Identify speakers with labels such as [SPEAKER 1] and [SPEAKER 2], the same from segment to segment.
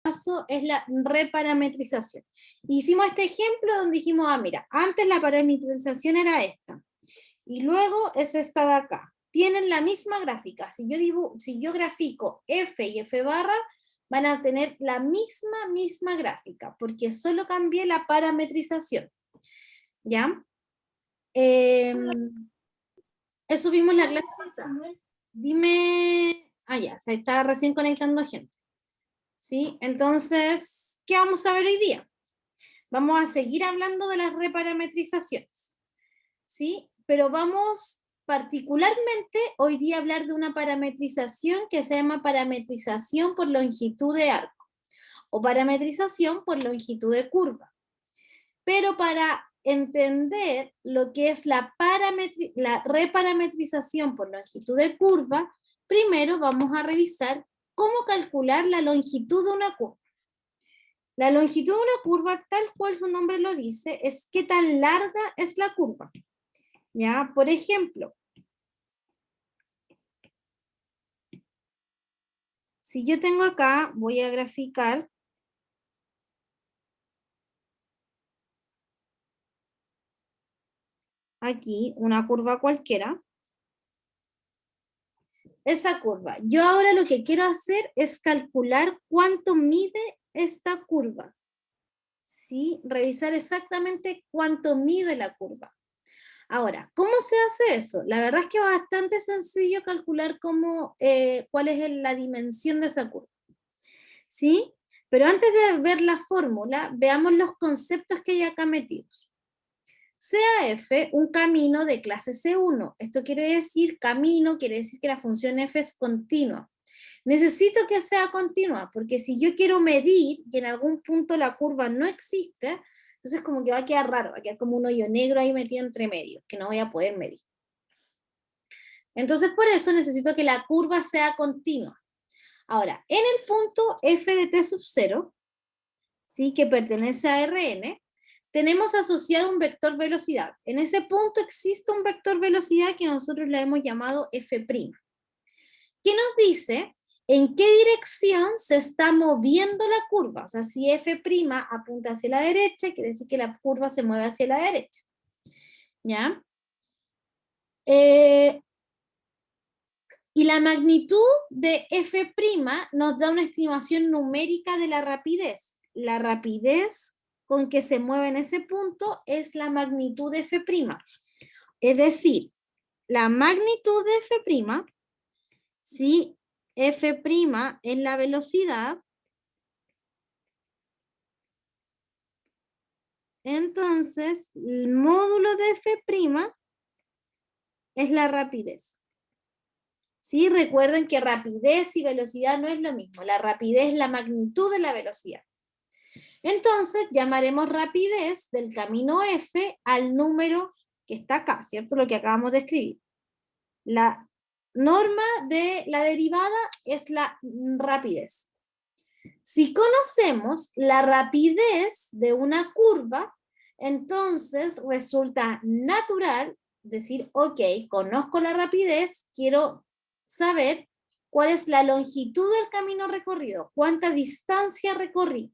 [SPEAKER 1] paso es la reparametrización. Hicimos este ejemplo donde dijimos, mira, antes la parametrización era esta, y luego es esta de acá. Tienen la misma gráfica. Si yo grafico F y F barra, van a tener la misma gráfica, porque solo cambié la parametrización. ¿Ya? Eso vimos la clase pasada. Dime... ya, se está recién conectando gente. ¿Sí? Entonces, ¿qué vamos a ver hoy día? Vamos a seguir hablando de las reparametrizaciones. ¿Sí? Pero vamos particularmente hoy día a hablar de una parametrización que se llama parametrización por longitud de arco o parametrización por longitud de curva. Pero para entender lo que es la reparametrización por longitud de curva, primero vamos a revisar cómo calcular la longitud de una curva. La longitud de una curva, tal cual su nombre lo dice, es qué tan larga es la curva. ¿Ya? Por ejemplo, si yo tengo acá, voy a graficar aquí una curva cualquiera. Esa curva. Yo ahora lo que quiero hacer es calcular cuánto mide esta curva. ¿Sí? Revisar exactamente cuánto mide la curva. Ahora, ¿cómo se hace eso? La verdad es que es bastante sencillo calcular cuál es la dimensión de esa curva. ¿Sí? Pero antes de ver la fórmula, veamos los conceptos que hay acá metidos. CAF, un camino de clase C1. Esto quiere decir camino, quiere decir que la función f es continua. Necesito que sea continua, porque si yo quiero medir y en algún punto la curva no existe, entonces como que va a quedar raro, va a quedar como un hoyo negro ahí metido entre medio, que no voy a poder medir. Entonces por eso necesito que la curva sea continua. Ahora, en el punto f de t sub 0, ¿sí? Que pertenece a Rn, tenemos asociado un vector velocidad. En ese punto existe un vector velocidad que nosotros le hemos llamado f', que nos dice en qué dirección se está moviendo la curva. O sea, si f' apunta hacia la derecha, quiere decir que la curva se mueve hacia la derecha. ¿Ya? Y la magnitud de f' nos da una estimación numérica de la rapidez. La rapidez con que se mueve en ese punto es la magnitud de f'. Es decir, la magnitud de f', si f' es la velocidad, entonces el módulo de f' es la rapidez. ¿Sí? Recuerden que rapidez y velocidad no es lo mismo. La rapidez es la magnitud de la velocidad. Entonces llamaremos rapidez del camino f al número que está acá, ¿cierto? Lo que acabamos de escribir. La norma de la derivada es la rapidez. Si conocemos la rapidez de una curva, entonces resulta natural decir, ok, conozco la rapidez, quiero saber cuál es la longitud del camino recorrido, cuánta distancia recorrí.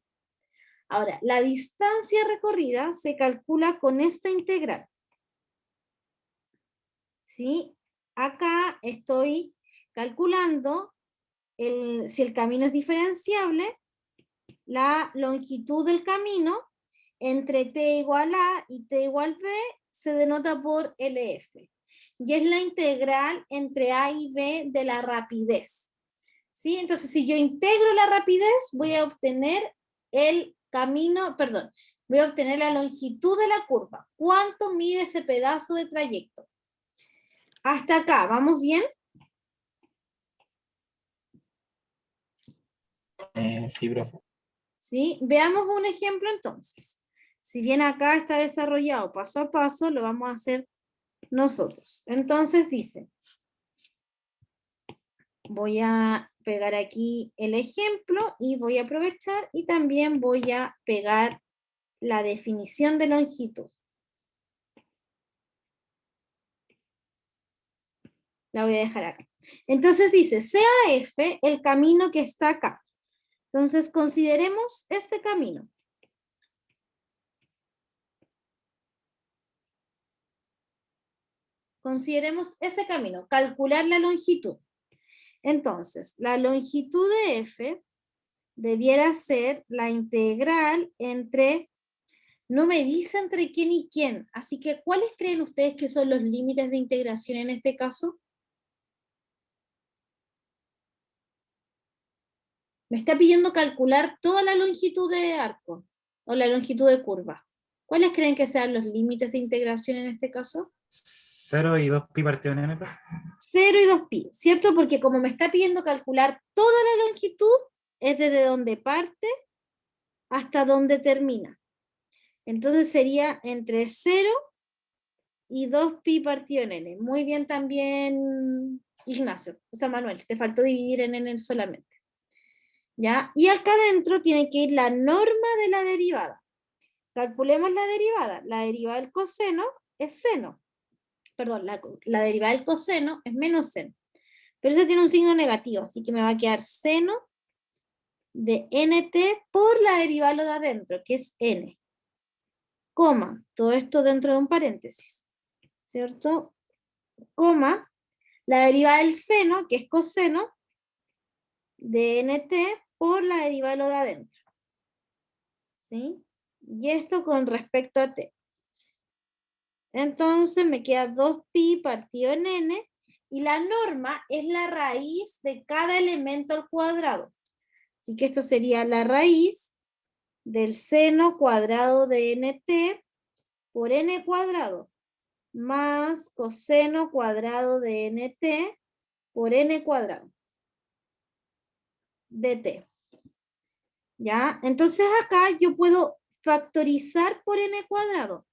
[SPEAKER 1] Ahora, la distancia recorrida se calcula con esta integral. ¿Sí? Acá estoy calculando si el camino es diferenciable, la longitud del camino entre t igual a y t igual b se denota por LF. Y es la integral entre a y b de la rapidez. ¿Sí? Entonces, si yo integro la rapidez, voy a obtener el camino, perdón, voy a obtener la longitud de la curva. ¿Cuánto mide ese pedazo de trayecto? Hasta acá, ¿vamos bien?
[SPEAKER 2] Sí, profe.
[SPEAKER 1] ¿Sí? Veamos un ejemplo entonces. Si bien acá está desarrollado paso a paso, lo vamos a hacer nosotros. Entonces dice, voy a pegar aquí el ejemplo y voy a aprovechar y también voy a pegar la definición de longitud. La voy a dejar acá. Entonces dice, CAF, el camino que está acá. Entonces, consideremos este camino. Consideremos ese camino, calcular la longitud. Entonces, la longitud de f debiera ser la integral entre, no me dice entre quién y quién, así que ¿cuáles creen ustedes que son los límites de integración en este caso? Me está pidiendo calcular toda la longitud de arco, o la longitud de curva. ¿Cuáles creen que sean los límites de integración en este caso?
[SPEAKER 2] 0 y 2 pi partido en n.
[SPEAKER 1] 0 y 2pi, ¿cierto? Porque como me está pidiendo calcular toda la longitud, es desde donde parte hasta donde termina. Entonces sería entre 0 y 2pi partido en n. Muy bien también, Ignacio. O sea, Manuel, te faltó dividir en n solamente. ¿Ya? Y acá adentro tiene que ir la norma de la derivada. Calculemos la derivada. La derivada del coseno es seno. Perdón, la derivada del coseno es menos seno. Pero eso tiene un signo negativo, así que me va a quedar seno de nt por la derivada de lo de adentro, que es n. Coma, todo esto dentro de un paréntesis, ¿cierto? Coma, la derivada del seno, que es coseno, de nt por la derivada de lo de adentro. ¿Sí? Y esto con respecto a t. Entonces me queda 2pi partido en n, y la norma es la raíz de cada elemento al cuadrado. Así que esto sería la raíz del seno cuadrado de nt por n cuadrado más coseno cuadrado de nt por n cuadrado de t. ¿Ya? Entonces acá yo puedo factorizar por n cuadrado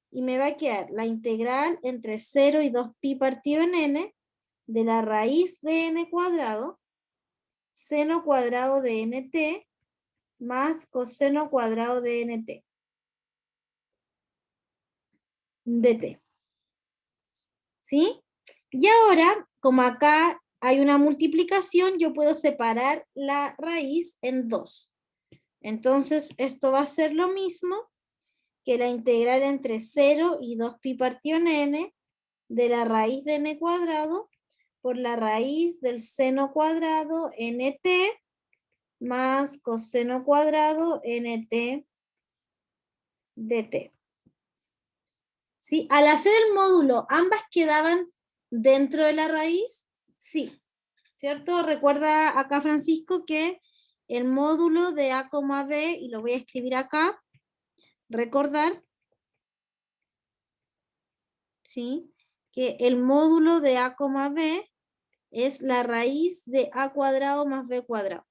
[SPEAKER 1] y me va a quedar la integral entre 0 y 2pi partido en n de la raíz de n cuadrado seno cuadrado de nt más coseno cuadrado de nt dt. ¿Sí? Y ahora, como acá hay una multiplicación, yo puedo separar la raíz en 2. Entonces, esto va a ser lo mismo que la integral entre 0 y 2pi partido en n de la raíz de n cuadrado por la raíz del seno cuadrado nt más coseno cuadrado nt dt. ¿Sí? Al hacer el módulo, ¿ambas quedaban dentro de la raíz? Sí, ¿cierto? Recuerda acá, Francisco, que el módulo de a, b, y lo voy a escribir acá, recordar, ¿sí? Que el módulo de a, b es la raíz de a cuadrado más b cuadrado.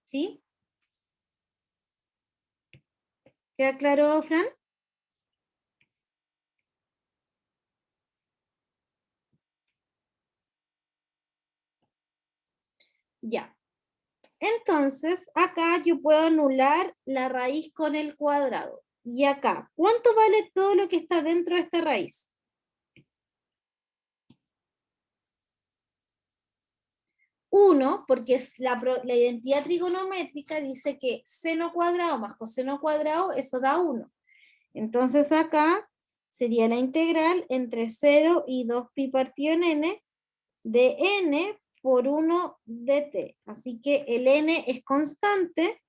[SPEAKER 1] ¿Sí? ¿Queda claro, Fran? Ya. Entonces, acá yo puedo anular la raíz con el cuadrado. Y acá, ¿cuánto vale todo lo que está dentro de esta raíz? 1, porque es la identidad trigonométrica dice que seno cuadrado más coseno cuadrado, eso da 1. Entonces acá sería la integral entre 0 y 2pi partido en n de n por 1 dt. Así que el n es constante.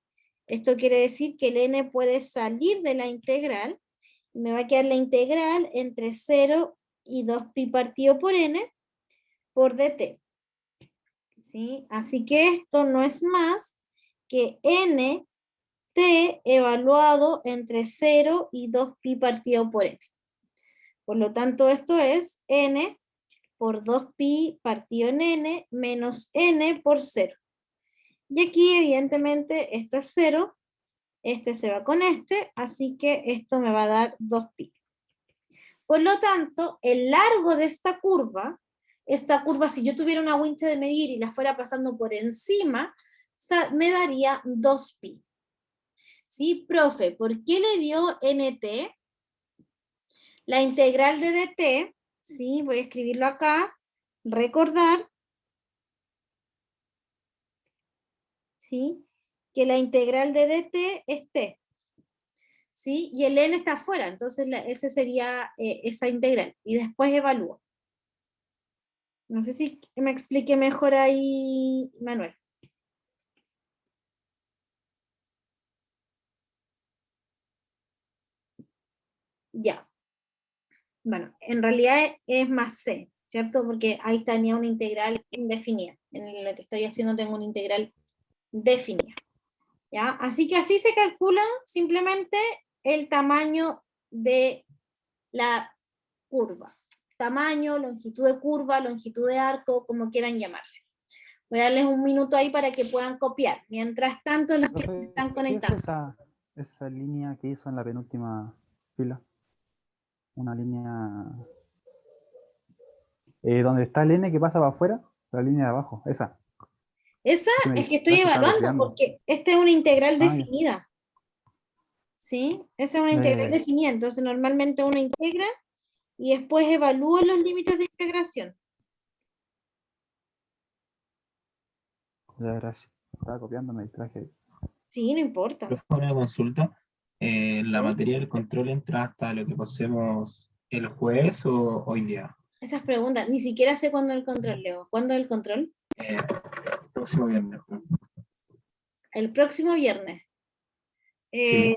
[SPEAKER 1] Esto quiere decir que el n puede salir de la integral. Me va a quedar la integral entre 0 y 2pi partido por n por dt. ¿Sí? Así que esto no es más que nt evaluado entre 0 y 2pi partido por n. Por lo tanto, esto es n por 2pi partido en n menos n por 0. Y aquí, evidentemente, esto es 0. Este se va con este, así que esto me va a dar 2pi. Por lo tanto, el largo de esta curva, si yo tuviera una wincha de medir y la fuera pasando por encima, me daría 2pi. ¿Sí, profe? ¿Por qué le dio nt? la integral de dt, ¿sí? Voy a escribirlo acá, recordar, ¿sí? Que la integral de dt es t, ¿sí? Y el n está afuera, entonces ese sería esa integral, y después evalúo. No sé si me expliqué mejor ahí, Manuel. Ya. Bueno, en realidad es más c, ¿cierto? Porque ahí tenía una integral indefinida. En lo que estoy haciendo tengo una integral definida. ¿Ya? Así que así se calcula simplemente el tamaño de la curva. Tamaño, longitud de curva, longitud de arco, como quieran llamarle. Voy a darles un minuto ahí para que puedan copiar. Mientras tanto, los que se están
[SPEAKER 3] ¿Qué es
[SPEAKER 1] conectando.
[SPEAKER 3] esa línea que hizo en la penúltima fila? Una línea donde está el n que pasa para afuera, la línea de abajo, esa.
[SPEAKER 1] Esa
[SPEAKER 3] Que me
[SPEAKER 1] es que estoy
[SPEAKER 3] dijiste que estaba
[SPEAKER 1] evaluando
[SPEAKER 3] copiando.
[SPEAKER 1] porque esta es una integral
[SPEAKER 3] Ah, ya.
[SPEAKER 1] definida. ¿Sí? Esa es una
[SPEAKER 3] Ya, ya,
[SPEAKER 1] integral
[SPEAKER 3] ya.
[SPEAKER 1] definida. Entonces, normalmente uno integra y después evalúa los límites de integración.
[SPEAKER 3] Ya, gracias. Estaba copiando, me distraje ahí.
[SPEAKER 1] Sí, no importa.
[SPEAKER 4] Profe, una consulta. ¿La
[SPEAKER 1] ¿Sí?
[SPEAKER 4] materia del control entra hasta lo que pasemos el jueves o hoy día?
[SPEAKER 1] Esas preguntas, ni siquiera sé cuándo el control, Leo. ¿Cuándo el control?
[SPEAKER 4] Próximo viernes, profe.
[SPEAKER 1] El próximo viernes.
[SPEAKER 4] Sí.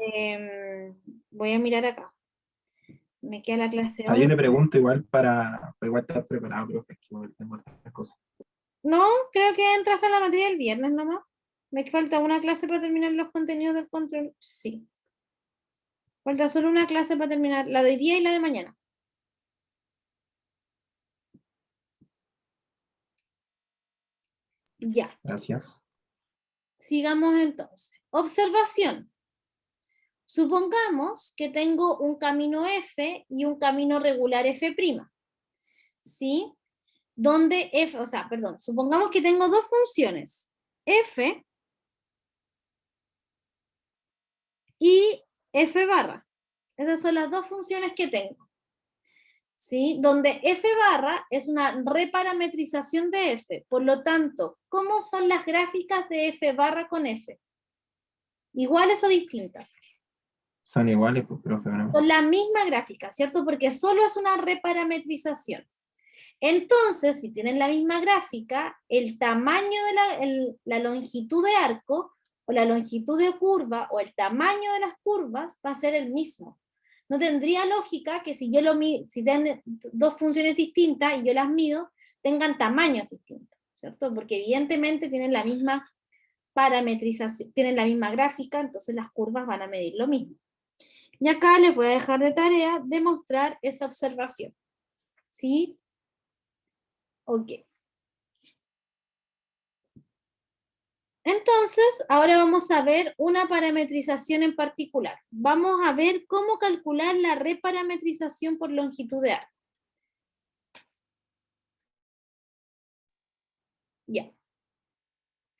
[SPEAKER 1] Voy a mirar acá. Me queda la
[SPEAKER 4] O
[SPEAKER 1] clase
[SPEAKER 4] sea, yo
[SPEAKER 1] 11.
[SPEAKER 4] le pregunto igual para igual estar preparado, profe, que igual tengo otras cosas.
[SPEAKER 1] No, creo que entra hasta la materia el viernes nomás. Me falta una clase para terminar los contenidos del control. Sí. Falta solo una clase para terminar, la de hoy día y la de mañana. Ya.
[SPEAKER 4] Gracias.
[SPEAKER 1] Sigamos entonces. Observación. Supongamos que tengo un camino F y un camino regular F', ¿sí? Donde F, o sea, perdón, supongamos que tengo dos funciones, F y F barra. Esas son las dos funciones que tengo, ¿sí? Donde F barra es una reparametrización de F. Por lo tanto, ¿cómo son las gráficas de F barra con F? ¿Iguales o distintas?
[SPEAKER 4] Son iguales, pues, profe, ¿no?
[SPEAKER 1] Son la misma gráfica, ¿cierto? Porque solo es una reparametrización. Entonces, si tienen la misma gráfica, el tamaño de la longitud de arco o la longitud de curva o el tamaño de las curvas va a ser el mismo. No tendría lógica que si tienen dos funciones distintas y yo las mido, tengan tamaños distintos, ¿cierto? Porque evidentemente tienen la misma parametrización, tienen la misma gráfica, entonces las curvas van a medir lo mismo. Y acá les voy a dejar de tarea demostrar esa observación. ¿Sí? Ok. Entonces, ahora vamos a ver una parametrización en particular. Vamos a ver cómo calcular la reparametrización por longitud de arco. Ya.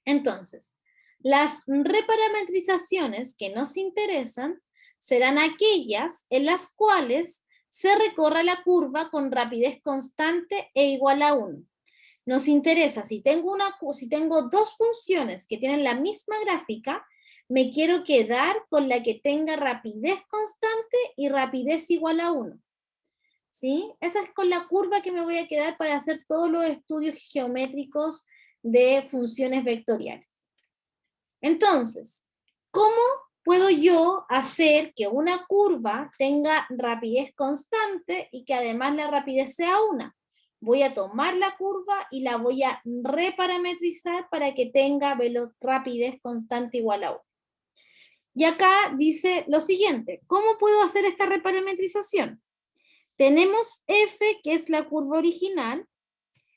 [SPEAKER 1] Entonces, las reparametrizaciones que nos interesan serán aquellas en las cuales se recorra la curva con rapidez constante e igual a 1. Nos interesa, si tengo dos funciones que tienen la misma gráfica, me quiero quedar con la que tenga rapidez constante y rapidez igual a 1. ¿Sí? Esa es con la curva que me voy a quedar para hacer todos los estudios geométricos de funciones vectoriales. Entonces, ¿cómo puedo yo hacer que una curva tenga rapidez constante y que además la rapidez sea 1? Voy a tomar la curva y la voy a reparametrizar para que tenga rapidez constante igual a 1. Y acá dice lo siguiente, ¿cómo puedo hacer esta reparametrización? Tenemos F, que es la curva original,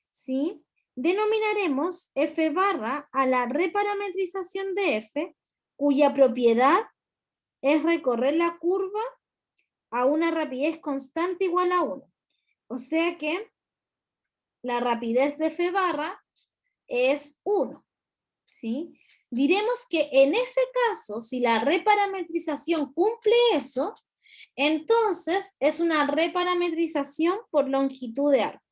[SPEAKER 1] ¿sí? Denominaremos F barra a la reparametrización de F, cuya propiedad es recorrer la curva a una rapidez constante igual a 1. O sea que la rapidez de F barra es 1, ¿sí? Diremos que en ese caso, si la reparametrización cumple eso, Entonces, es una reparametrización por longitud de arco.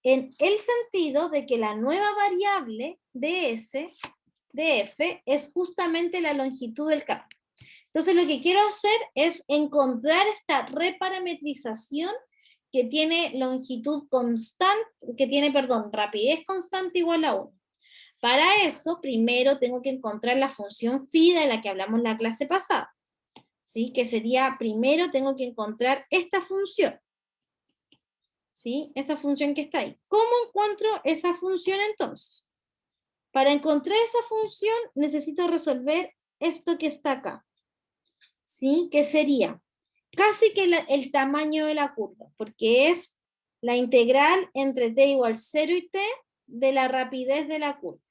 [SPEAKER 1] En el sentido de que la nueva variable de f, es justamente la longitud del camino. Entonces, lo que quiero hacer es encontrar esta reparametrización que tiene longitud constante, rapidez constante igual a 1. Para eso, primero tengo que encontrar la función phi de la que hablamos en la clase pasada. ¿Sí? Que sería, primero tengo que encontrar esta función. ¿Sí? Esa función que está ahí. ¿Cómo encuentro esa función entonces? Para encontrar esa función necesito resolver esto que está acá. ¿Sí? Que sería casi que el tamaño de la curva, porque es la integral entre t igual 0 y t de la rapidez de la curva.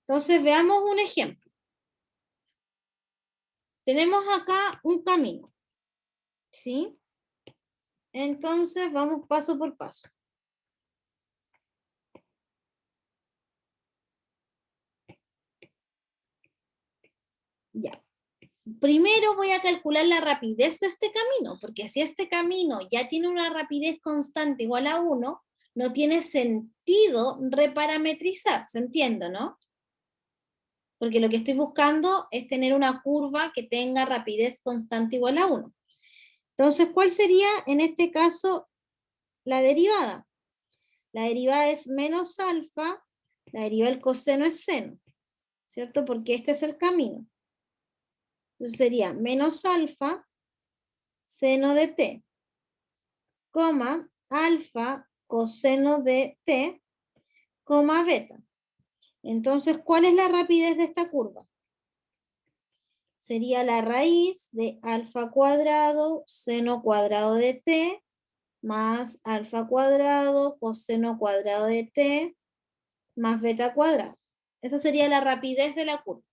[SPEAKER 1] Entonces veamos un ejemplo. Tenemos acá un camino, ¿sí? Entonces vamos paso por paso. Ya. Primero voy a calcular la rapidez de este camino, porque si este camino ya tiene una rapidez constante igual a 1, no tiene sentido reparametrizar, ¿se entiende, no? Porque lo que estoy buscando es tener una curva que tenga rapidez constante igual a 1. Entonces, ¿cuál sería en este caso la derivada? La derivada es menos alfa, la derivada del coseno es seno, ¿cierto? Porque este es el camino. Entonces sería menos alfa seno de t, coma alfa coseno de t, coma beta. Entonces, ¿cuál es la rapidez de esta curva? Sería la raíz de alfa cuadrado seno cuadrado de t más alfa cuadrado coseno cuadrado de t más beta cuadrado. Esa sería la rapidez de la curva.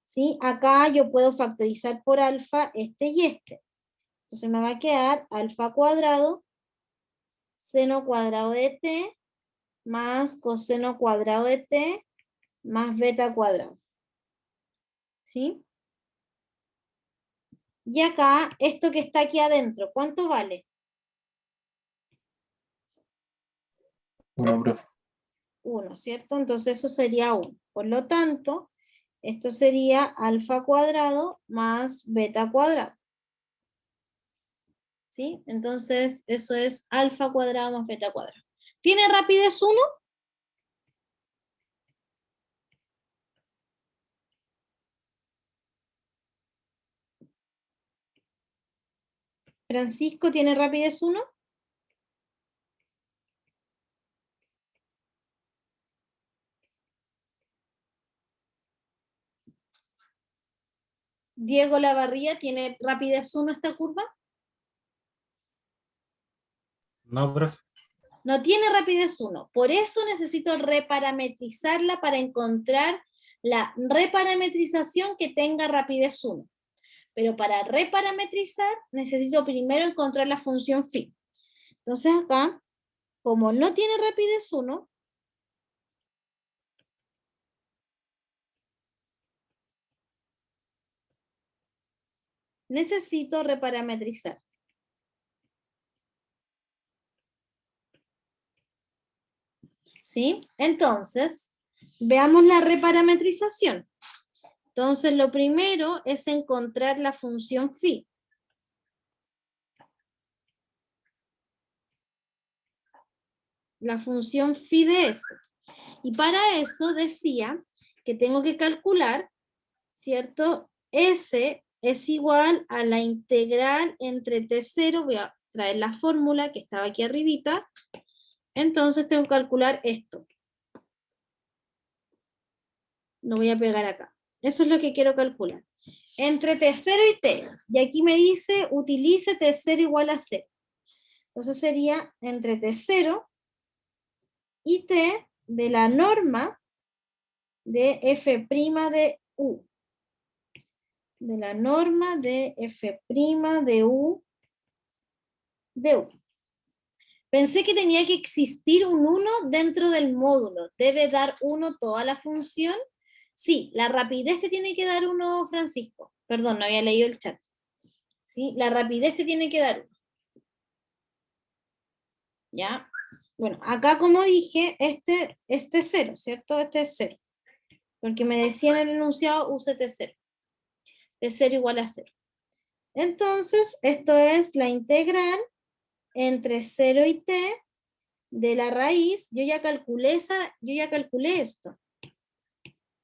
[SPEAKER 1] ¿Sí? Acá yo puedo factorizar por alfa este y este. Entonces me va a quedar alfa cuadrado seno cuadrado de t más coseno cuadrado de t más beta cuadrado. ¿Sí? Y acá, esto que está aquí adentro, ¿cuánto vale?
[SPEAKER 4] 1, profe.
[SPEAKER 1] 1, ¿cierto? Entonces eso sería 1. Por lo tanto, esto sería alfa cuadrado más beta cuadrado. ¿Sí? Entonces, eso es alfa cuadrado más beta cuadrado. ¿Tiene rapidez 1? Francisco, ¿tiene rapidez 1? Diego Lavarría, ¿tiene rapidez 1 esta curva?
[SPEAKER 2] No, profe.
[SPEAKER 1] No tiene rapidez 1. Por eso necesito reparametrizarla para encontrar la reparametrización que tenga rapidez 1. Pero para reparametrizar necesito primero encontrar la función phi. Entonces acá, como no tiene rapidez 1, necesito reparametrizar. ¿Sí? Entonces, veamos la reparametrización. Entonces, lo primero es encontrar la función phi. La función phi de s. Y para eso decía que tengo que calcular, ¿cierto? S es igual a la integral entre T0, voy a traer la fórmula que estaba aquí arribita, entonces tengo que calcular esto. Lo voy a pegar acá. Eso es lo que quiero calcular. Entre T0 y T, y aquí me dice, utilice T0 igual a 0. Entonces sería entre T0 y T de la norma de f' de u. De la norma de f' de u de u. Pensé que tenía que existir un 1 dentro del módulo. ¿Debe dar 1 toda la función? Sí, la rapidez te tiene que dar 1, Francisco. Perdón, no había leído el chat. ¿sí? La rapidez te tiene que dar 1. ¿Ya? Bueno, acá como dije, este es 0, ¿cierto? Este es 0. Porque me decía en el enunciado, use T0. T0 igual a 0. Entonces, esto es la integral entre 0 y t de la raíz. Yo ya calculé esto.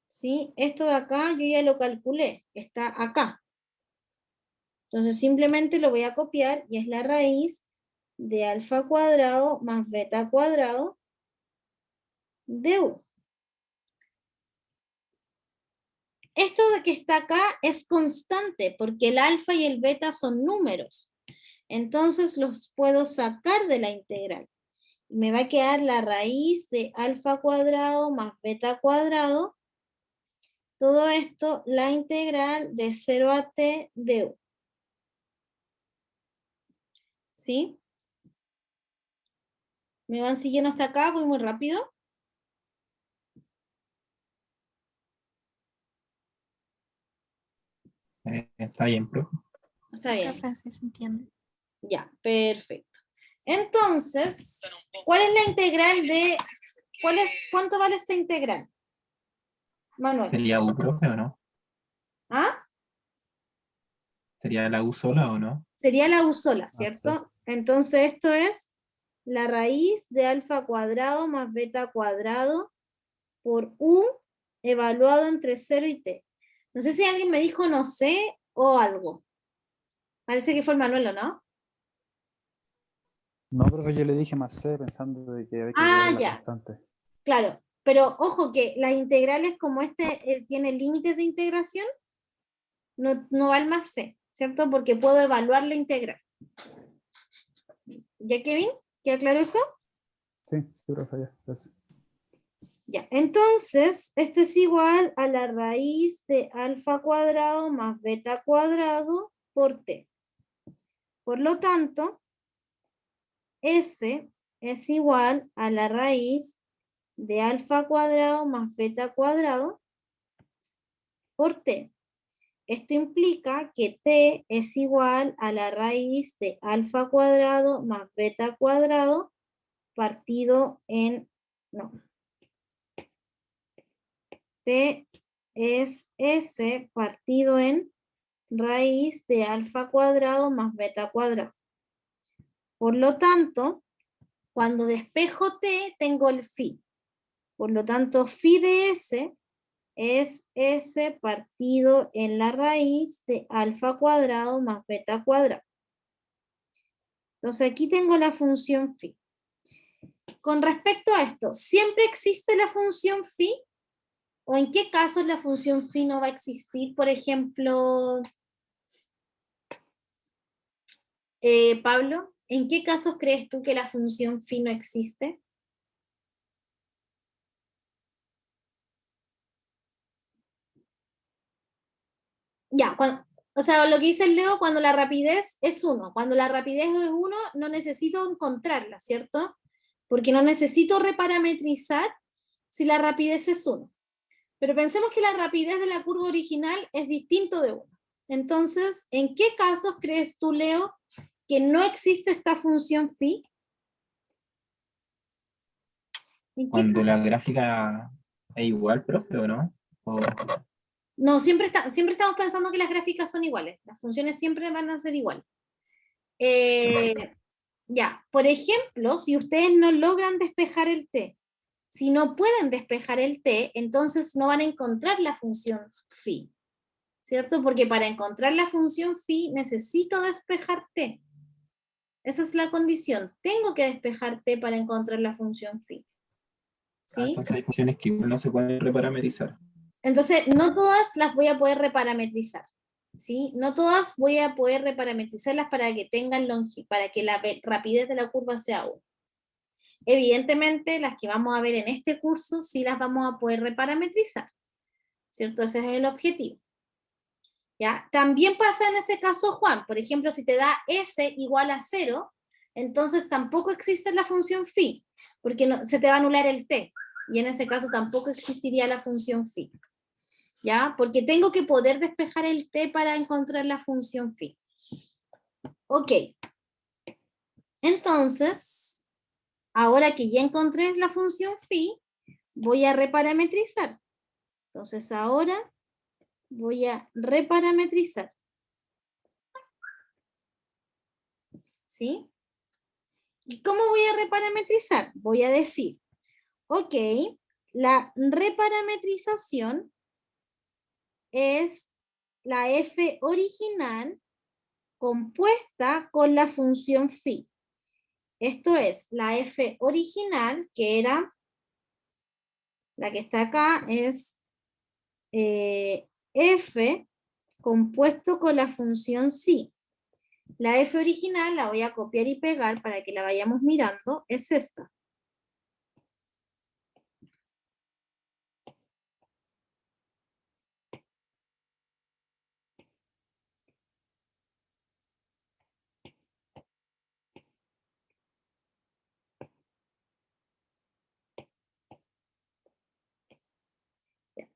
[SPEAKER 1] ¿Sí? Esto de acá yo ya lo calculé, está acá. Entonces simplemente lo voy a copiar y es la raíz de alfa cuadrado más beta cuadrado de u. Esto de que está acá es constante porque el alfa y el beta son números. Entonces los puedo sacar de la integral. Me va a quedar la raíz de alfa cuadrado más beta cuadrado. Todo esto, la integral de 0 a t de u. ¿Sí? ¿Me van siguiendo hasta acá? Voy muy rápido.
[SPEAKER 4] Está bien, profe.
[SPEAKER 1] Está bien.
[SPEAKER 5] Profe, sí se entiende.
[SPEAKER 1] Ya, perfecto. Entonces, ¿cuál es la integral de... ¿Cuánto vale esta integral? Manuel.
[SPEAKER 4] ¿Sería U, profe, o no?
[SPEAKER 1] ¿Ah?
[SPEAKER 4] ¿Sería la U sola o no?
[SPEAKER 1] Sería la u sola,
[SPEAKER 3] sí.
[SPEAKER 1] ¿cierto? Entonces esto es la raíz de alfa cuadrado más beta cuadrado por u evaluado entre 0 y t. No sé si alguien me dijo no sé o algo. Parece que fue el Manuel, ¿o no?
[SPEAKER 3] No, profe, yo le dije más C pensando de que había que
[SPEAKER 1] Ah,
[SPEAKER 3] agregar la
[SPEAKER 1] ya.
[SPEAKER 3] constante.
[SPEAKER 1] Claro, pero ojo que las integrales como tiene límites de integración, no va al más c, ¿cierto? Porque puedo evaluar la integral. ¿Ya, Kevin? ¿Queda claro eso?
[SPEAKER 3] Sí, sí, profe, ya. Gracias.
[SPEAKER 1] Ya, entonces, esto es igual a la raíz de alfa cuadrado más beta cuadrado por t. Por lo tanto, S es igual a la raíz de alfa cuadrado más beta cuadrado por t. Esto implica que t es igual a la raíz de alfa cuadrado más beta cuadrado partido en... No. T es S partido en raíz de alfa cuadrado más beta cuadrado. Por lo tanto, cuando despejo t, tengo el phi. Por lo tanto, phi de s es s partido en la raíz de alfa cuadrado más beta cuadrado. Entonces aquí tengo la función phi. Con respecto a esto, ¿siempre existe la función phi? ¿O en qué casos la función phi no va a existir? Por ejemplo, Pablo, ¿en qué casos crees tú que la función phi no existe? Ya, o sea, lo que dice el Leo, cuando la rapidez es 1. Cuando la rapidez es 1, no necesito encontrarla, ¿cierto? Porque no necesito reparametrizar si la rapidez es 1. Pero pensemos que la rapidez de la curva original es distinto de 1. Entonces, ¿en qué casos crees tú, Leo, que no existe esta función phi? ¿En qué
[SPEAKER 4] Cuando
[SPEAKER 1] casos?
[SPEAKER 4] la gráfica es igual, profe, ¿o no? O-
[SPEAKER 1] No, siempre estamos pensando que las gráficas son iguales. Las funciones siempre van a ser iguales. Ya, por ejemplo, si ustedes no logran despejar el t, si no pueden despejar el t, entonces no van a encontrar la función phi, ¿cierto? Porque para encontrar la función phi necesito despejar t. Esa es la condición. Tengo que despejar t para encontrar la función phi. ¿Sí?
[SPEAKER 4] Entonces hay funciones que igual no se pueden reparametrizar.
[SPEAKER 1] Entonces, no todas las voy a poder reparametrizar. ¿Sí? No todas voy a poder reparametrizarlas para que tengan para que la rapidez de la curva sea 1. Evidentemente, las que vamos a ver en este curso sí las vamos a poder reparametrizar, ¿cierto? Ese es el objetivo. ¿Ya? También pasa en ese caso, Juan, por ejemplo, si te da S igual a 0, entonces tampoco existe la función phi, porque se te va a anular el t, y en ese caso tampoco existiría la función phi. ¿Ya? Porque tengo que poder despejar el t para encontrar la función phi. Ok. Entonces, ahora que ya encontré la función phi, voy a reparametrizar. Entonces ahora voy a reparametrizar. ¿Sí? ¿Y cómo voy a reparametrizar? Voy a decir, ok, la reparametrización es la f original compuesta con la función phi. Esto es, la f original, que era, la que está acá, es f compuesto con la función psi. La f original la voy a copiar y pegar para que la vayamos mirando, es esta.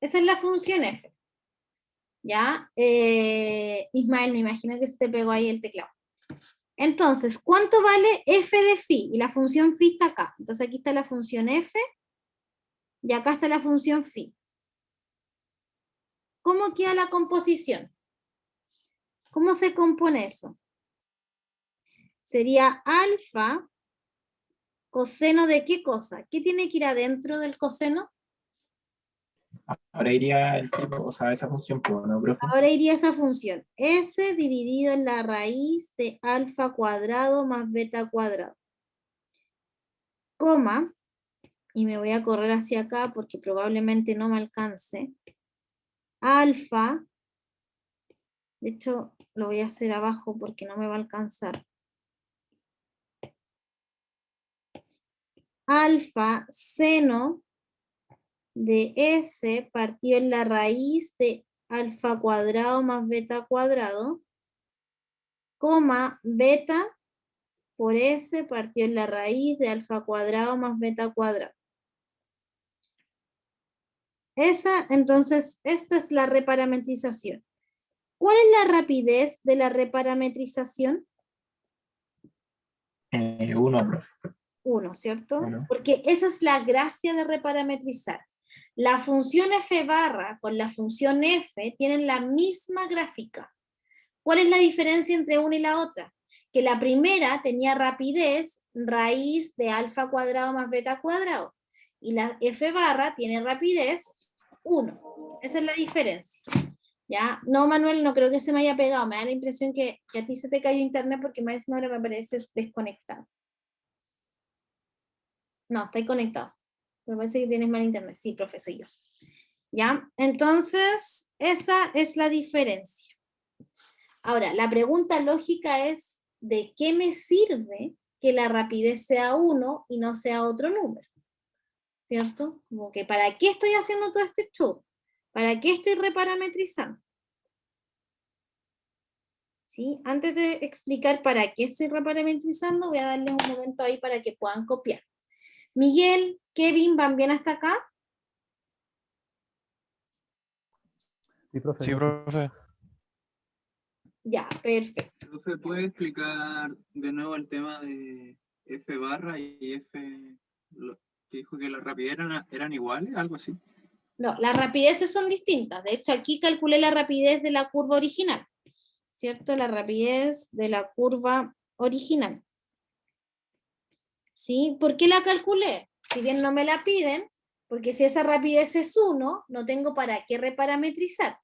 [SPEAKER 1] Esa es la función f. ¿Ya? Ismael, me imagino que se te pegó ahí el teclado. Entonces, ¿cuánto vale f de phi? Y la función phi está acá. Entonces aquí está la función f y acá está la función phi. ¿Cómo queda la composición? ¿Cómo se compone eso? Sería alfa coseno de qué cosa. ¿Qué tiene que ir adentro del coseno?
[SPEAKER 4] Ahora iría el tipo, o sea, esa función, pues, ¿no, profe?
[SPEAKER 1] Ahora iría esa función. S dividido en la raíz de alfa cuadrado más beta cuadrado. Coma, y me voy a correr hacia acá porque probablemente no me alcance. Alfa, de hecho lo voy a hacer abajo porque no me va a alcanzar. Alfa seno de S partido en la raíz de alfa cuadrado más beta cuadrado, coma, beta por S partido en la raíz de alfa cuadrado más beta cuadrado. Entonces, esta es la reparametrización. ¿Cuál es la rapidez de la reparametrización?
[SPEAKER 4] 1, profe.
[SPEAKER 1] 1, ¿cierto?
[SPEAKER 4] Uno.
[SPEAKER 1] Porque esa es la gracia de reparametrizar. La función f barra con la función f tienen la misma gráfica. ¿Cuál es la diferencia entre una y la otra? Que la primera tenía rapidez raíz de alfa cuadrado más beta cuadrado. Y la f barra tiene rapidez 1. Esa es la diferencia. ¿Ya? No, Manuel, no creo que se me haya pegado. Me da la impresión que a ti se te cayó internet porque más encima ahora me aparece desconectado. No, estoy conectado. Me parece que tienes mal internet. Sí, profe, soy yo. ¿Ya? Entonces, esa es la diferencia. Ahora, la pregunta lógica es, ¿de qué me sirve que la rapidez sea 1 y no sea otro número? ¿Cierto? Como que, ¿para qué estoy haciendo todo este show? ¿Para qué estoy reparametrizando? ¿Sí? Antes de explicar para qué estoy reparametrizando, voy a darles un momento ahí para que puedan copiar. Miguel, Kevin, ¿van bien hasta acá?
[SPEAKER 3] Sí, profe.
[SPEAKER 2] Sí,
[SPEAKER 3] yo sí.
[SPEAKER 2] profe.
[SPEAKER 1] Ya, perfecto.
[SPEAKER 5] Profe, ¿puede explicar de nuevo el tema de F barra y F, que dijo que la rapidez eran iguales, algo así?
[SPEAKER 1] No, las rapideces son distintas. De hecho, aquí calculé la rapidez de la curva original. ¿Cierto? La rapidez de la curva original. ¿Sí? ¿Por qué la calculé? Si bien no me la piden, porque si esa rapidez es 1, no tengo para qué reparametrizar.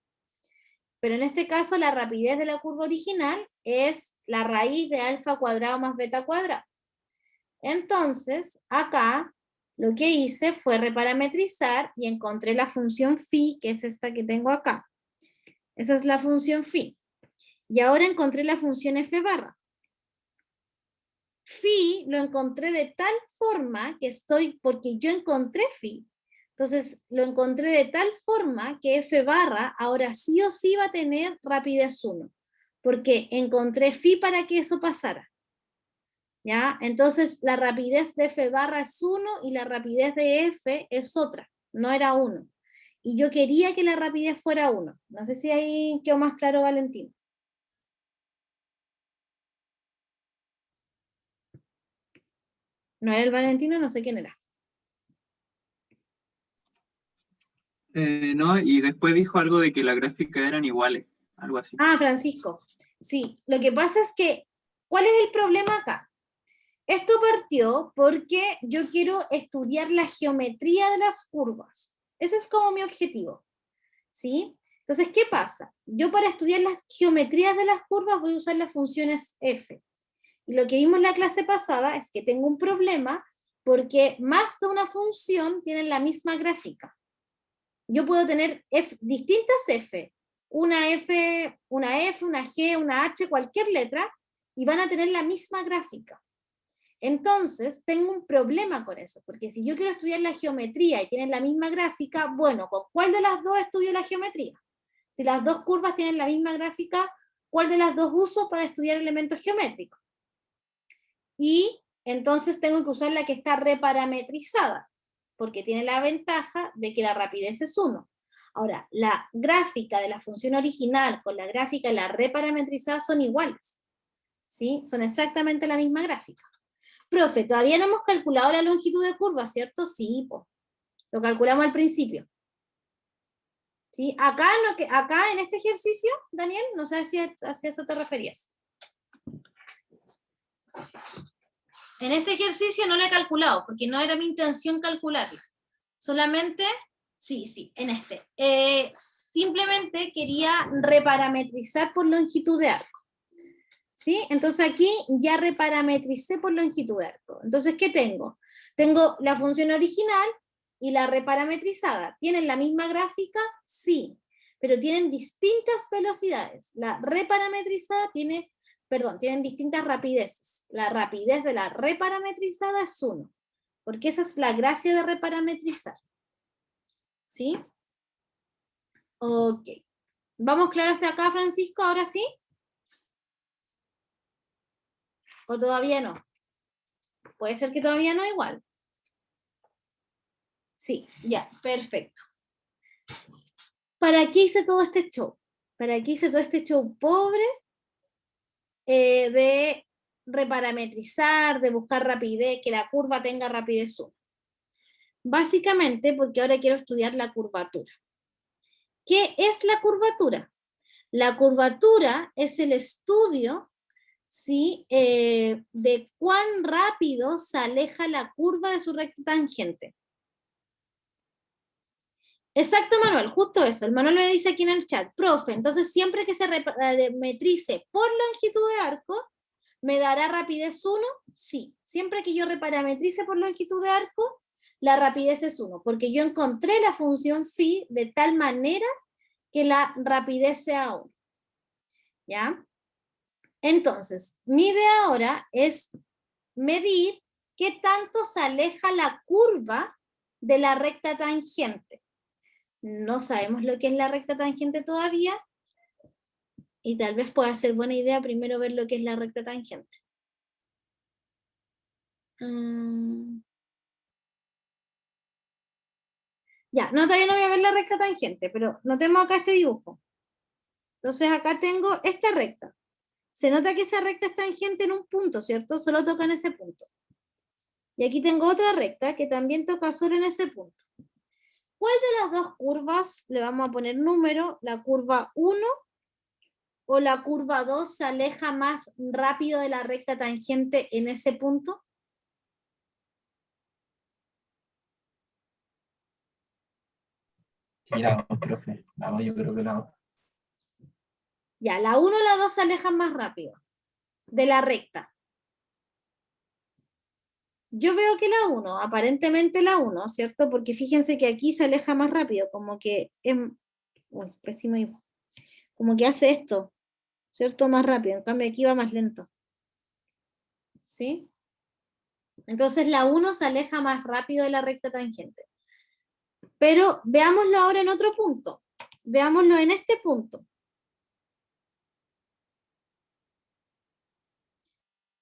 [SPEAKER 1] Pero en este caso, la rapidez de la curva original es la raíz de alfa cuadrado más beta cuadrado. Entonces, acá lo que hice fue reparametrizar y encontré la función phi, que es esta que tengo acá. Esa es la función phi. Y ahora encontré la función f barra. Phi lo encontré de tal forma que porque yo encontré phi. Entonces lo encontré de tal forma que f barra ahora sí o sí va a tener rapidez 1. Porque encontré phi para que eso pasara. ¿Ya? Entonces la rapidez de f barra es 1 y la rapidez de f es otra, no era 1. Y yo quería que la rapidez fuera 1. No sé si ahí quedó más claro, Valentín. No era el Valentino, no sé quién era.
[SPEAKER 5] No, y después dijo algo de que las gráficas eran iguales, algo así.
[SPEAKER 1] Ah, Francisco. Sí, lo que pasa es que, ¿cuál es el problema acá? Esto partió porque yo quiero estudiar la geometría de las curvas. Ese es como mi objetivo, ¿sí? Entonces, ¿qué pasa? Yo para estudiar las geometrías de las curvas voy a usar las funciones f. Y lo que vimos en la clase pasada es que tengo un problema porque más de una función tienen la misma gráfica. Yo puedo tener distintas f, una F, una G, una H, cualquier letra, y van a tener la misma gráfica. Entonces, tengo un problema con eso, porque si yo quiero estudiar la geometría y tienen la misma gráfica, bueno, ¿con cuál de las dos estudio la geometría? Si las dos curvas tienen la misma gráfica, ¿cuál de las dos uso para estudiar elementos geométricos? Y entonces tengo que usar la que está reparametrizada, porque tiene la ventaja de que la rapidez es 1. Ahora, la gráfica de la función original con la gráfica de la reparametrizada son iguales, ¿sí? Son exactamente la misma gráfica. Profe, todavía no hemos calculado la longitud de curva, ¿cierto? Sí, pues. Lo calculamos al principio. ¿Sí? Acá en este ejercicio, Daniel, no sé si a eso te referías. En este ejercicio no lo he calculado, porque no era mi intención calcularlo. Solamente, sí, en este. Simplemente quería reparametrizar por longitud de arco. ¿Sí? Entonces aquí ya reparametricé por longitud de arco. Entonces, ¿qué tengo? Tengo la función original y la reparametrizada. ¿Tienen la misma gráfica? Sí, pero tienen distintas velocidades. La reparametrizada tienen distintas rapideces. La rapidez de la reparametrizada es 1, porque esa es la gracia de reparametrizar. ¿Sí? Ok. ¿Vamos claro hasta acá, Francisco? ¿Ahora sí? ¿O todavía no? Puede ser que todavía no igual. Sí, ya, perfecto. ¿Para qué hice todo este show? ¿Para qué hice todo este show pobre de reparametrizar, de buscar rapidez, que la curva tenga rapidez 1? Básicamente porque ahora quiero estudiar la curvatura. ¿Qué es la curvatura? La curvatura es el estudio, ¿sí? De cuán rápido se aleja la curva de su recta tangente. Exacto, Manuel, justo eso. El Manuel me dice aquí en el chat, profe, entonces siempre que se reparametrice por longitud de arco, ¿me dará rapidez 1? Sí. Siempre que yo reparametrice por longitud de arco, la rapidez es 1, porque yo encontré la función phi de tal manera que la rapidez sea 1. ¿Ya? Entonces, mi idea ahora es medir qué tanto se aleja la curva de la recta tangente. No sabemos lo que es la recta tangente todavía, y tal vez pueda ser buena idea primero ver lo que es la recta tangente. Ya, no, todavía no voy a ver la recta tangente, pero notemos acá este dibujo. Entonces acá tengo esta recta. Se nota que esa recta es tangente en un punto, ¿cierto? Solo toca en ese punto. Y aquí tengo otra recta que también toca solo en ese punto. ¿Cuál de las dos curvas le vamos a poner número? ¿La curva 1 o la curva 2 se aleja más rápido de la recta tangente en ese punto?
[SPEAKER 4] Sí, la 2, profe. La 2, yo creo que la 2.
[SPEAKER 1] Ya, la 1 o la 2 se alejan más rápido de la recta. Yo veo que la 1, aparentemente la 1, ¿cierto? Porque fíjense que aquí se aleja más rápido, como que es... Uy, pésimo dibujo. Como que hace esto, ¿cierto? Más rápido, en cambio aquí va más lento. ¿Sí? Entonces la 1 se aleja más rápido de la recta tangente. Pero veámoslo ahora en otro punto. Veámoslo en este punto.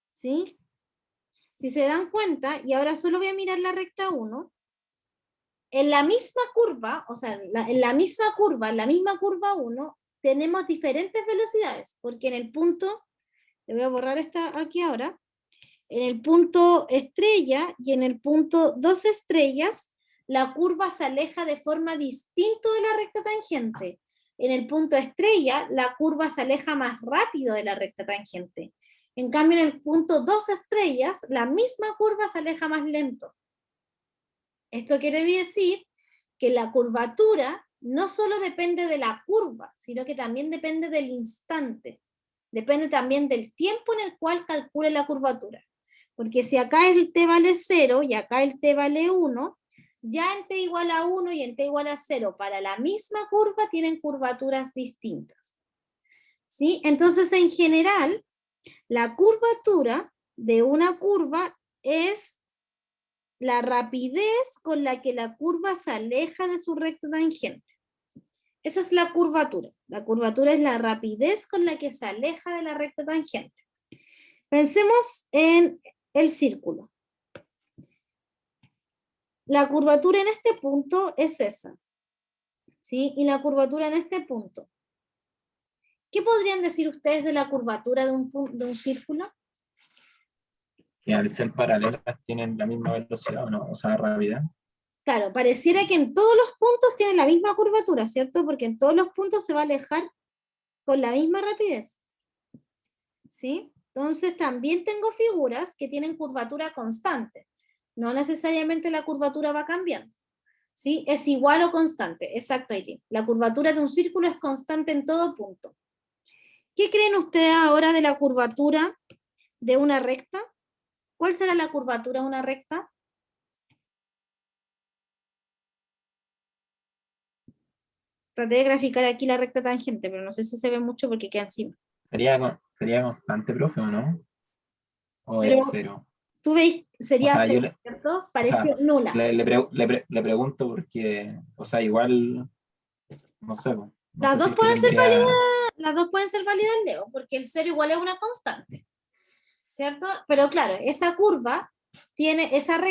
[SPEAKER 1] ¿Sí? Si se dan cuenta, y ahora solo voy a mirar la recta 1, en la misma curva, o sea, en la misma curva 1, tenemos diferentes velocidades, porque en el punto, le voy a borrar esta aquí ahora, En el punto estrella y en el punto 2 estrellas, la curva se aleja de forma distinta de la recta tangente. En el punto estrella, la curva se aleja más rápido de la recta tangente. En cambio, en el punto 2 estrellas, la misma curva se aleja más lento. Esto quiere decir que la curvatura no solo depende de la curva, sino que también depende del instante. Depende también del tiempo en el cual calcule la curvatura. Porque si acá el t vale 0 y acá el t vale 1, ya en t igual a 1 y en t igual a 0 para la misma curva tienen curvaturas distintas. ¿Sí? Entonces, en general, la curvatura de una curva es la rapidez con la que la curva se aleja de su recta tangente. Esa es la curvatura. La curvatura es la rapidez con la que se aleja de la recta tangente. Pensemos en el círculo. La curvatura en este punto es esa, ¿sí? Y la curvatura en este punto. ¿Qué podrían decir ustedes de la curvatura de un círculo?
[SPEAKER 4] Que al ser paralelas tienen la misma velocidad o no, o sea, rapidez.
[SPEAKER 1] Claro, pareciera que en todos los puntos tiene la misma curvatura, ¿cierto? Porque en todos los puntos se va a alejar con la misma rapidez. ¿Sí? Entonces también tengo figuras que tienen curvatura constante. No necesariamente la curvatura va cambiando. ¿Sí? Es igual o constante. Exacto, Aileen. La curvatura de un círculo es constante en todo punto. ¿Qué creen ustedes ahora de la curvatura de una recta? ¿Cuál será la curvatura de una recta? Traté de graficar aquí la recta tangente, pero no sé si se ve mucho porque queda encima.
[SPEAKER 4] Sería constante, profe, ¿o no? ¿O
[SPEAKER 1] Pero
[SPEAKER 4] es cero?
[SPEAKER 1] tú veis,
[SPEAKER 4] O
[SPEAKER 1] sería
[SPEAKER 4] sea,
[SPEAKER 1] cero, ¿cierto?
[SPEAKER 4] o sea,
[SPEAKER 1] Parece nula.
[SPEAKER 4] le pregunto porque, o sea, igual, no sé, no
[SPEAKER 1] Las
[SPEAKER 4] sé si
[SPEAKER 1] dos
[SPEAKER 4] es que
[SPEAKER 1] pueden ser
[SPEAKER 4] tendría,
[SPEAKER 1] válidas, las dos pueden ser válidas, Leo, porque el cero igual es una constante, ¿cierto? Pero claro, esa curva tiene,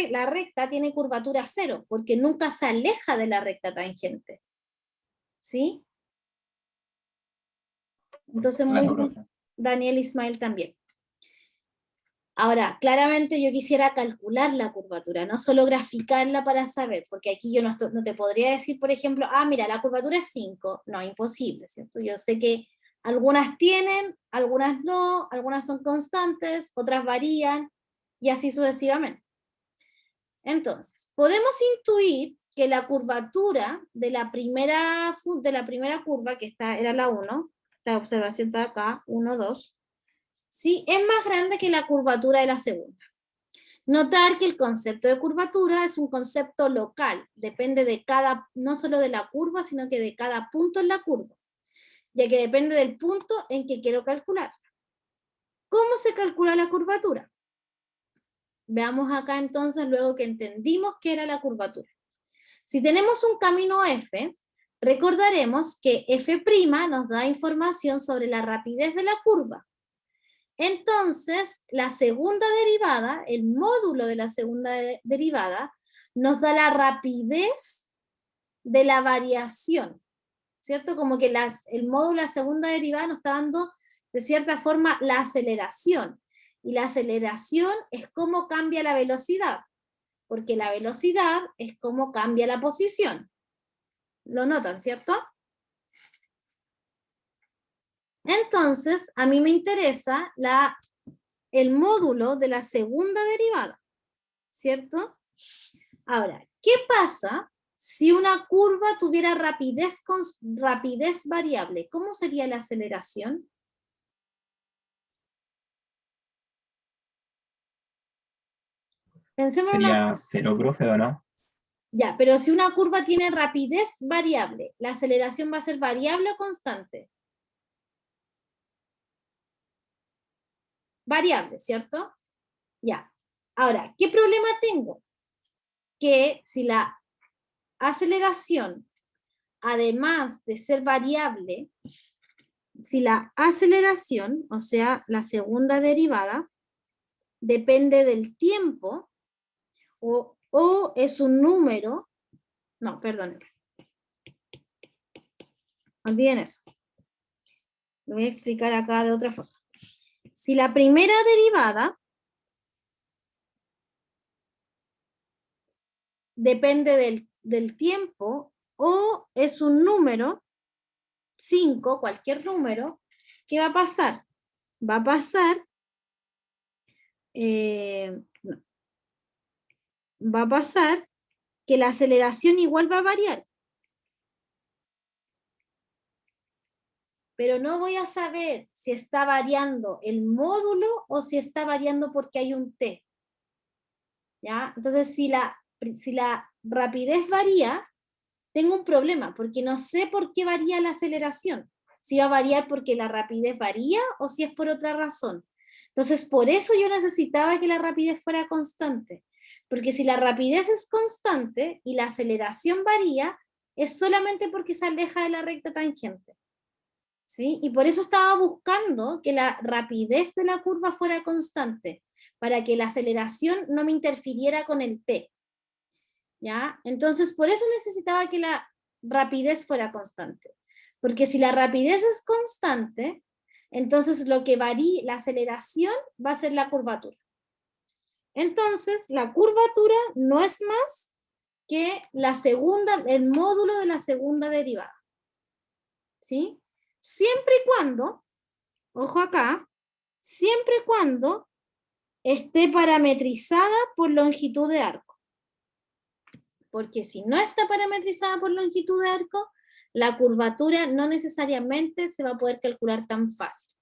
[SPEAKER 1] la recta tiene curvatura cero, porque nunca se aleja de la recta tangente. ¿Sí? Entonces, muy
[SPEAKER 4] claro,
[SPEAKER 1] bien,
[SPEAKER 4] profe.
[SPEAKER 1] Daniel Ismael también. Ahora, claramente yo quisiera calcular la curvatura, no solo graficarla para saber, porque aquí yo no te podría decir, por ejemplo, mira, la curvatura es 5. No, imposible, ¿cierto? Yo sé que algunas tienen, algunas no, algunas son constantes, otras varían, y así sucesivamente. Entonces, podemos intuir que la curvatura de la primera curva, que era la 1, esta observación está acá, 1, 2, ¿sí? Es más grande que la curvatura de la segunda. Notar que el concepto de curvatura es un concepto local, depende de no solo de la curva, sino que de cada punto en la curva, ya que depende del punto en que quiero calcular. ¿Cómo se calcula la curvatura? Veamos acá entonces, luego que entendimos qué era la curvatura. Si tenemos un camino F, recordaremos que F' nos da información sobre la rapidez de la curva. Entonces, la segunda derivada, el módulo de la segunda derivada, nos da la rapidez de la variación, ¿cierto? Como que el módulo de la segunda derivada nos está dando, de cierta forma, la aceleración. Y la aceleración es cómo cambia la velocidad, porque la velocidad es cómo cambia la posición. ¿Lo notan, cierto? Entonces, a mí me interesa el módulo de la segunda derivada, ¿cierto? Ahora, ¿qué pasa si una curva tuviera rapidez variable? ¿Cómo sería la aceleración? Pensemos en
[SPEAKER 4] Sería cero, profe, ¿o no?
[SPEAKER 1] Ya, pero si una curva tiene rapidez variable, ¿la aceleración va a ser variable o constante? Variable, ¿cierto? Ya. Ahora, ¿qué problema tengo? Que si la aceleración, además de ser variable, si la aceleración, o sea, la segunda derivada, depende del tiempo, o es un número, no, perdón, olviden eso. Lo voy a explicar acá de otra forma. Si la primera derivada depende del tiempo, o es un número, 5, cualquier número, ¿qué va a pasar? Va a pasar, no, va a pasar que la aceleración igual va a variar. Pero no voy a saber si está variando el módulo o si está variando porque hay un t. ¿Ya? Entonces, si la rapidez varía, tengo un problema, porque no sé por qué varía la aceleración. Si va a variar porque la rapidez varía o si es por otra razón. Entonces, por eso yo necesitaba que la rapidez fuera constante. Porque si la rapidez es constante y la aceleración varía, es solamente porque se aleja de la recta tangente. ¿Sí? Y por eso estaba buscando que la rapidez de la curva fuera constante, para que la aceleración no me interfiriera con el t. ¿Ya? Entonces, por eso necesitaba que la rapidez fuera constante. Porque si la rapidez es constante, entonces lo que varía, la aceleración va a ser la curvatura. Entonces, la curvatura no es más que el módulo de la segunda derivada. ¿Sí? Siempre y cuando, ojo acá, siempre y cuando esté parametrizada por longitud de arco. Porque si no está parametrizada por longitud de arco, la curvatura no necesariamente se va a poder calcular tan fácil.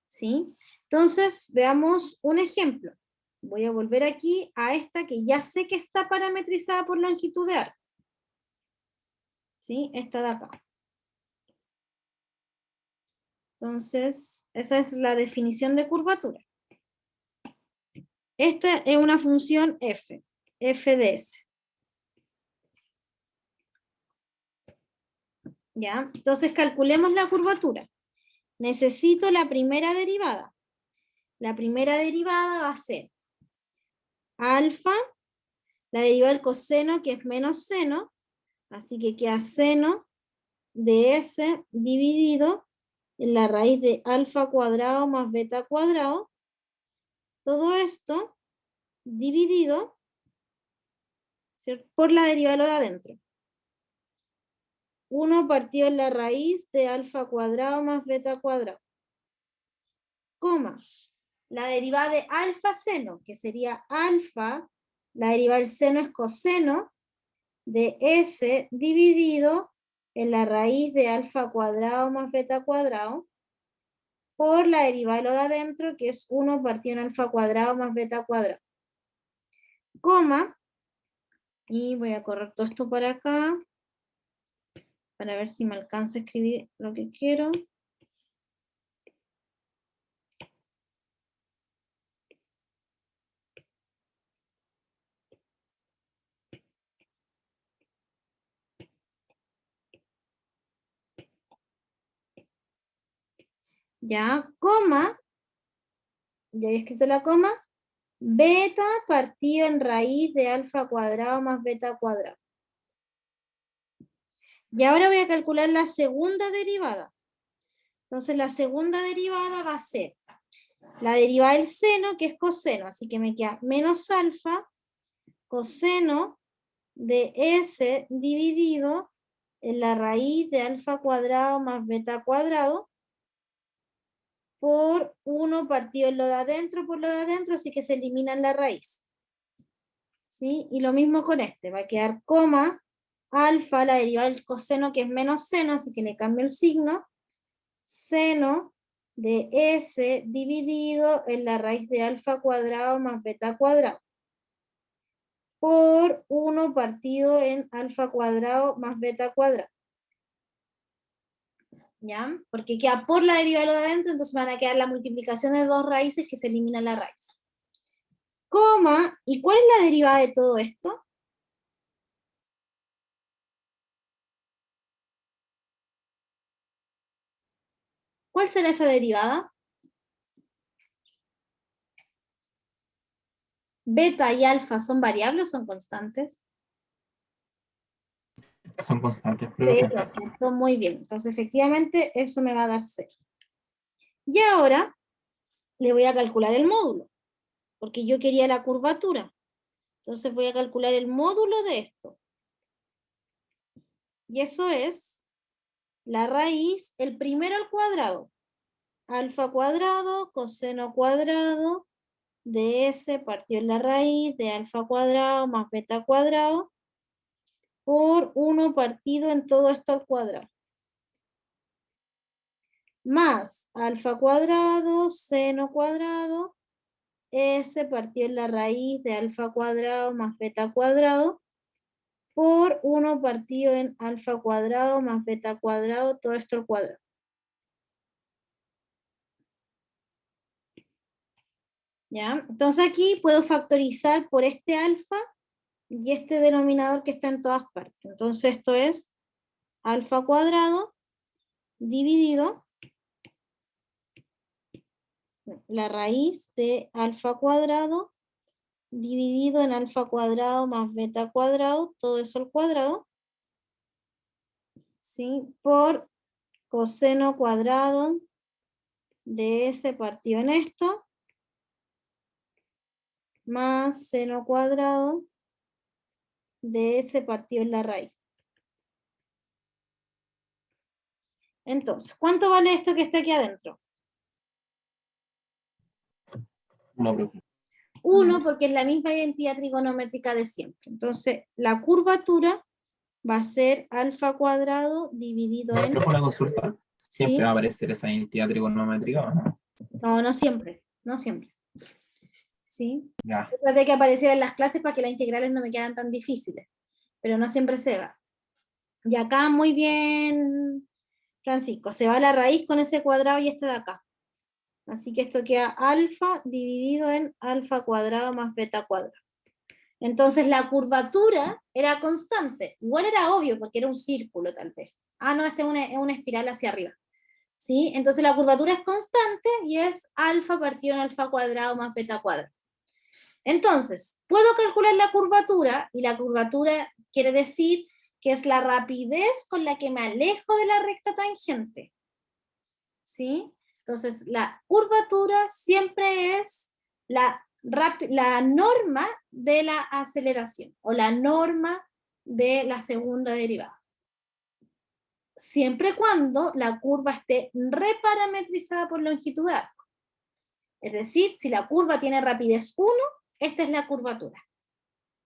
[SPEAKER 1] ¿Sí? Entonces, veamos un ejemplo. Voy a volver aquí a esta que ya sé que está parametrizada por longitud de arco. ¿Sí? Esta de acá. Entonces, esa es la definición de curvatura. Esta es una función f de s. ¿Ya? Entonces, calculemos la curvatura. Necesito la primera derivada. La primera derivada va a ser alfa, la derivada del coseno, que es menos seno, así que queda seno de s dividido en la raíz de alfa cuadrado más beta cuadrado. Todo esto dividido, ¿cierto?, por la derivada de lo de adentro. 1 partido en la raíz de alfa cuadrado más beta cuadrado. Coma. La derivada de alfa seno, que sería alfa, la derivada del seno es coseno de s dividido en la raíz de alfa cuadrado más beta cuadrado, por la derivada de lo de adentro, que es 1 partido en alfa cuadrado más beta cuadrado. Coma, y voy a correr todo esto para acá, para ver si me alcanza a escribir lo que quiero. Ya, coma, ya había escrito la coma, beta partido en raíz de alfa cuadrado más beta cuadrado. Y ahora voy a calcular la segunda derivada. Entonces la segunda derivada va a ser la derivada del seno, que es coseno, así que me queda menos alfa coseno de s dividido en la raíz de alfa cuadrado más beta cuadrado por 1 partido en lo de adentro por lo de adentro, así que se eliminan la raíz. ¿Sí? Y lo mismo con este, va a quedar coma, alfa, la derivada del coseno, que es menos seno, así que le cambio el signo, seno de s dividido en la raíz de alfa cuadrado más beta cuadrado por 1 partido en alfa cuadrado más beta cuadrado. ¿Ya? Porque queda por la derivada de lo de adentro, entonces van a quedar la multiplicación de dos raíces que se elimina la raíz. Coma, ¿y cuál es la derivada de todo esto? ¿Cuál será esa derivada? ¿Beta y alfa son variables o son constantes?
[SPEAKER 4] Son constantes, profe.
[SPEAKER 1] Cero, ¿cierto? Muy bien. Entonces, efectivamente, eso me va a dar 0. Y ahora le voy a calcular el módulo, porque yo quería la curvatura. Entonces voy a calcular el módulo de esto. Y eso es la raíz, el primero al cuadrado. Alfa cuadrado, coseno cuadrado, de S partido en la raíz de alfa cuadrado más beta cuadrado por 1 partido en todo esto al cuadrado. Más alfa cuadrado, seno cuadrado, S partido en la raíz de alfa cuadrado más beta cuadrado por 1 partido en alfa cuadrado más beta cuadrado, todo esto al cuadrado. ¿Ya? Entonces aquí puedo factorizar por este alfa y este denominador que está en todas partes. Entonces esto es alfa cuadrado dividido la raíz de alfa cuadrado dividido en alfa cuadrado más beta cuadrado, todo eso al cuadrado, ¿sí? Por coseno cuadrado de S partido en esto, más seno cuadrado de S partido en la raíz. Entonces, ¿cuánto vale esto que está aquí adentro?
[SPEAKER 4] 1, profe.
[SPEAKER 1] 1, porque es la misma identidad trigonométrica de siempre. Entonces, la curvatura va a ser alfa cuadrado dividido en...
[SPEAKER 4] Profe, una consulta. ¿Siempre
[SPEAKER 1] ¿Sí?
[SPEAKER 4] va a aparecer esa identidad trigonométrica o no?
[SPEAKER 1] No, no siempre, no siempre. ¿Sí?
[SPEAKER 4] Ya.
[SPEAKER 1] Traté que apareciera en las clases para que las integrales no me quedaran tan difíciles, pero no siempre se va. Y acá muy bien, Francisco, se va la raíz con ese cuadrado y este de acá. Así que esto queda alfa dividido en alfa cuadrado más beta cuadrado. Entonces la curvatura era constante. Igual era obvio porque era un círculo tal vez. Ah, no, este es una espiral hacia arriba. ¿Sí? Entonces la curvatura es constante y es alfa partido en alfa cuadrado más beta cuadrado. Entonces, puedo calcular la curvatura, y la curvatura quiere decir que es la rapidez con la que me alejo de la recta tangente. ¿Sí? Entonces, la curvatura siempre es la norma de la aceleración, o la norma de la segunda derivada. Siempre cuando la curva esté reparametrizada por longitud de arco. Es decir, si la curva tiene rapidez 1, esta es la curvatura.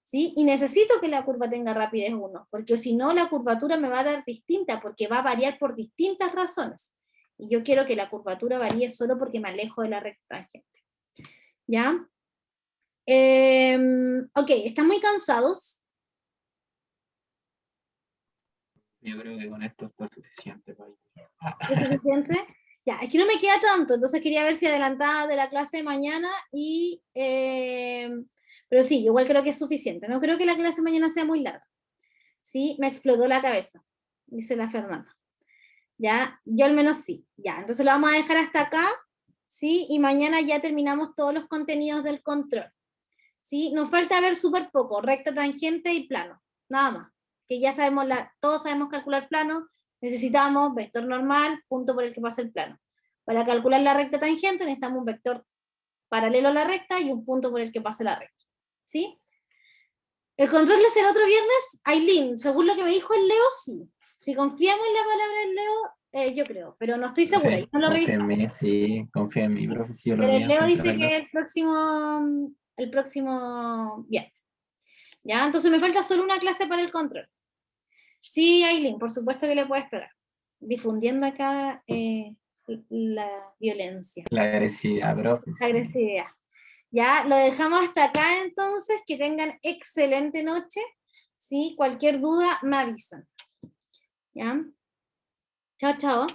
[SPEAKER 1] ¿Sí? Y necesito que la curva tenga rapidez 1, porque si no la curvatura me va a dar distinta, porque va a variar por distintas razones. Y yo quiero que la curvatura varíe solo porque me alejo de la recta tangente. ¿Ya? Ok, ¿están muy cansados?
[SPEAKER 4] Yo creo que con esto está suficiente.
[SPEAKER 1] ¿Es suficiente? Ya, es que no me queda tanto, entonces quería ver si adelantaba de la clase de mañana y... pero sí, igual creo que es suficiente. No creo que la clase de mañana sea muy larga. Sí, me explotó la cabeza, dice la Fernanda. Ya, yo al menos sí. Ya, entonces lo vamos a dejar hasta acá, ¿sí? Y mañana ya terminamos todos los contenidos del control. ¿Sí? Nos falta ver súper poco, recta, tangente y plano, nada más. Que ya sabemos, todos sabemos calcular plano, necesitamos vector normal, punto por el que pasa el plano. Para calcular la recta tangente necesitamos un vector paralelo a la recta y un punto por el que pase la recta. ¿Sí? El control lo hace el otro viernes, Aileen, según lo que me dijo el Leo, sí. Si confiamos en la palabra del Leo, yo creo, pero no estoy segura, yo no lo
[SPEAKER 4] Confía en
[SPEAKER 1] revisamos.
[SPEAKER 4] mí, sí, confía en mí, profe, si yo lo
[SPEAKER 1] Pero
[SPEAKER 4] vi
[SPEAKER 1] el Leo
[SPEAKER 4] antes de
[SPEAKER 1] dice
[SPEAKER 4] entrar a
[SPEAKER 1] que
[SPEAKER 4] clase.
[SPEAKER 1] el próximo viernes. ¿Ya? Entonces me falta solo una clase para el control. Sí, Aileen, por supuesto que le puedes pegar. Difundiendo acá la violencia,
[SPEAKER 4] La agresividad, profe.
[SPEAKER 1] la
[SPEAKER 4] Sí.
[SPEAKER 1] agresividad. Ya, lo dejamos hasta acá entonces, que tengan excelente noche. ¿Sí? Cualquier duda me avisan. ¿Ya? Chao, chao.